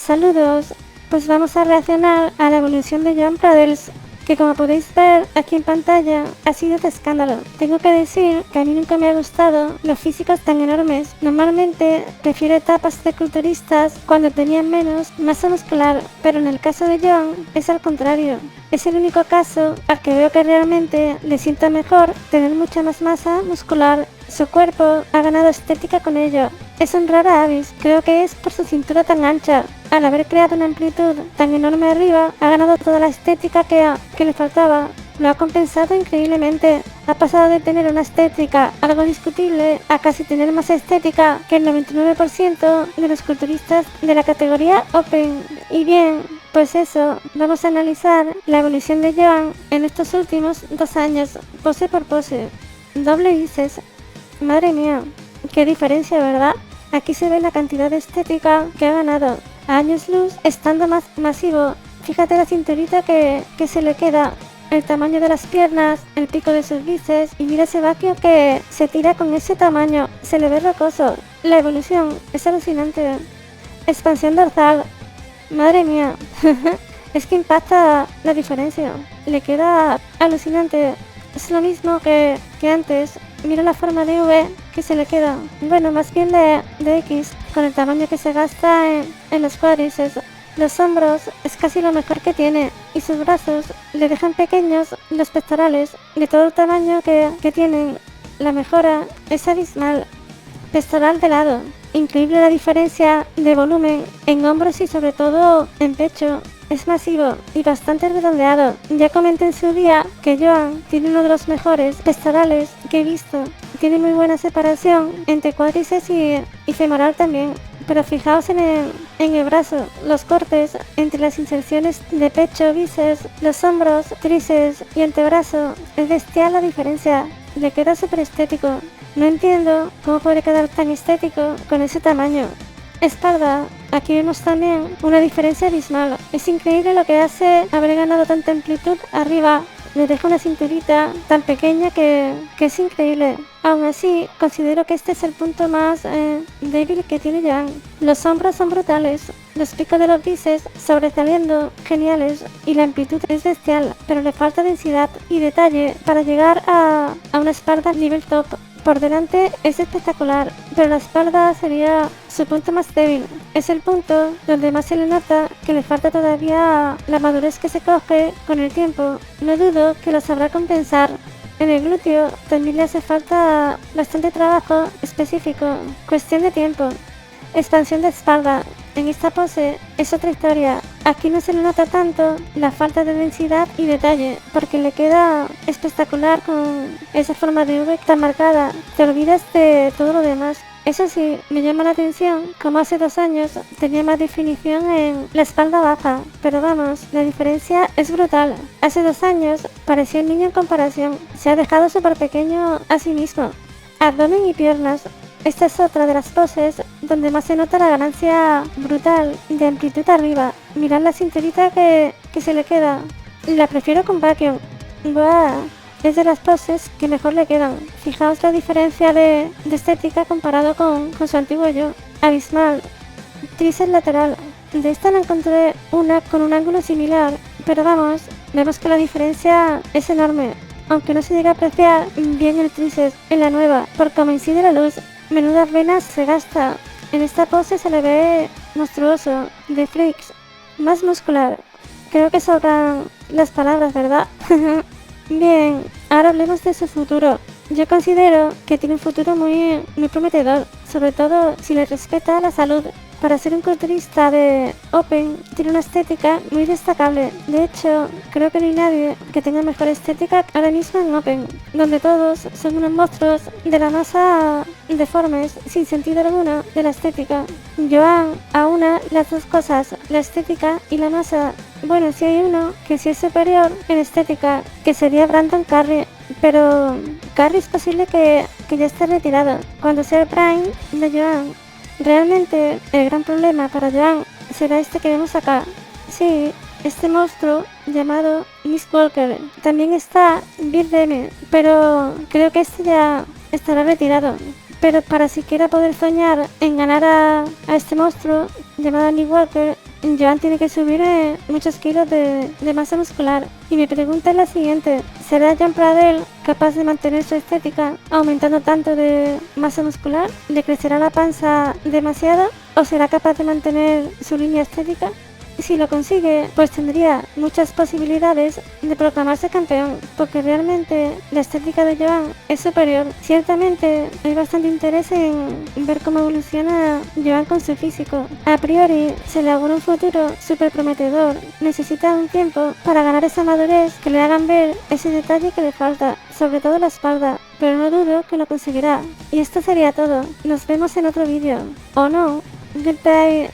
Saludos, pues vamos a reaccionar a la evolución de Joan Pradels, que como podéis ver aquí en pantalla ha sido de escándalo. Tengo que decir que a mí nunca me ha gustado los físicos tan enormes. Normalmente prefiero etapas de culturistas cuando tenían menos masa muscular, pero en el caso de Joan es al contrario. Es el único caso al que veo que realmente le sienta mejor tener mucha más masa muscular. Su cuerpo ha ganado estética con ello. Es un rara avis, creo que es por su cintura tan ancha. Al haber creado una amplitud tan enorme arriba, ha ganado toda la estética que le faltaba. Lo ha compensado increíblemente. Ha pasado de tener una estética algo discutible a casi tener más estética que el 99% de los culturistas de la categoría Open. Y bien, pues eso, vamos a analizar la evolución de Joan en estos últimos 2 años, pose por pose. Doble bíceps. Madre mía, qué diferencia, ¿verdad? Aquí se ve la cantidad de estética que ha ganado. A años luz, estando más masivo. Fíjate la cinturita que se le queda, el tamaño de las piernas, el pico de sus bíceps y mira ese vacío que se tira con ese tamaño. Se le ve rocoso. La evolución es alucinante. Expansión dorsal. Madre mía, es que impacta la diferencia. Le queda alucinante. Es lo mismo que antes. Mira la forma de V que se le queda. Bueno, más bien de X, con el tamaño que se gasta en los cuádriceps. Los hombros es casi lo mejor que tiene. Y sus brazos le dejan pequeños los pectorales. De todo el tamaño que tienen. La mejora es abismal. Pectoral de lado. Increíble la diferencia de volumen en hombros y sobre todo en pecho. Es masivo y bastante redondeado. Ya comenté en su día que Joan tiene uno de los mejores pectorales que he visto. Tiene muy buena separación entre cuádriceps y femoral también. Pero fijaos en el brazo, los cortes entre las inserciones de pecho, bíceps, los hombros, tríceps y antebrazo. Es bestial la diferencia. Le queda súper estético. No entiendo cómo puede quedar tan estético con ese tamaño. Espalda, aquí vemos también una diferencia abismal. Es increíble lo que hace haber ganado tanta amplitud arriba. Le deja una cinturita tan pequeña que es increíble. Aún así, considero que este es el punto más débil que tiene Joan. Los hombros son brutales, los picos de los bíceps sobresaliendo, geniales, y la amplitud es bestial, pero le falta densidad y detalle para llegar a una espalda nivel top. Por delante es espectacular, pero la espalda sería su punto más débil. Es el punto donde más se le nota que le falta todavía la madurez que se coge con el tiempo. No dudo que lo sabrá compensar. En el glúteo también le hace falta bastante trabajo específico. Cuestión de tiempo. Expansión de espalda. En esta pose es otra historia. Aquí no se le nota tanto la falta de densidad y detalle, porque le queda espectacular con esa forma de V tan marcada. Te olvidas de todo lo demás. Eso sí, me llama la atención como hace 2 años tenía más definición en la espalda baja, pero vamos, la diferencia es brutal. Hace 2 años parecía un niño en comparación. Se ha dejado súper pequeño a sí mismo. Abdomen y piernas. Esta es otra de las poses donde más se nota la ganancia brutal de amplitud arriba. Mirad la cinturita que se le queda. La prefiero con vacuum. ¡Buah! Es de las poses que mejor le quedan. Fijaos la diferencia de estética comparado con su antiguo yo. Abismal. Tríceps lateral. De esta la encontré una con un ángulo similar, pero vamos, vemos que la diferencia es enorme. Aunque no se llega a apreciar bien el tríceps en la nueva, por cómo incide la luz. Menudas venas se gasta. En esta pose se le ve monstruoso, de freaks, más muscular. Creo que sobran las palabras, ¿verdad? Bien, ahora hablemos de su futuro. Yo considero que tiene un futuro muy prometedor, sobre todo si le respeta la salud. Para ser un culturista de Open, tiene una estética muy destacable. De hecho, creo que no hay nadie que tenga mejor estética ahora mismo en Open, donde todos son unos monstruos de la masa deformes, sin sentido alguno de la estética. Joan aúna las dos cosas, la estética y la masa. Bueno, si hay uno que sí es superior en estética, que sería Brandon Curry. Pero Curry es posible que ya esté retirado cuando sea el prime de Joan. Realmente el gran problema para Joan será este que vemos acá. Sí, este monstruo llamado Miss Walker. También está Bill Demme, pero creo que este ya estará retirado. Pero para siquiera poder soñar en ganar a este monstruo, llamada Lee Walker, Joan tiene que subir muchos kilos de masa muscular. Y mi pregunta es la siguiente: ¿será Joan Pradell capaz de mantener su estética aumentando tanto de masa muscular? ¿Le crecerá la panza demasiado? ¿O será capaz de mantener su línea estética? Si lo consigue, pues tendría muchas posibilidades de proclamarse campeón, porque realmente la estética de Joan es superior. Ciertamente hay bastante interés en ver cómo evoluciona Joan con su físico. A priori se le augura un futuro súper prometedor. Necesita un tiempo para ganar esa madurez que le hagan ver ese detalle que le falta, sobre todo la espalda, pero no dudo que lo conseguirá. Y esto sería todo. Nos vemos en otro vídeo. ¿O no? Goodbye.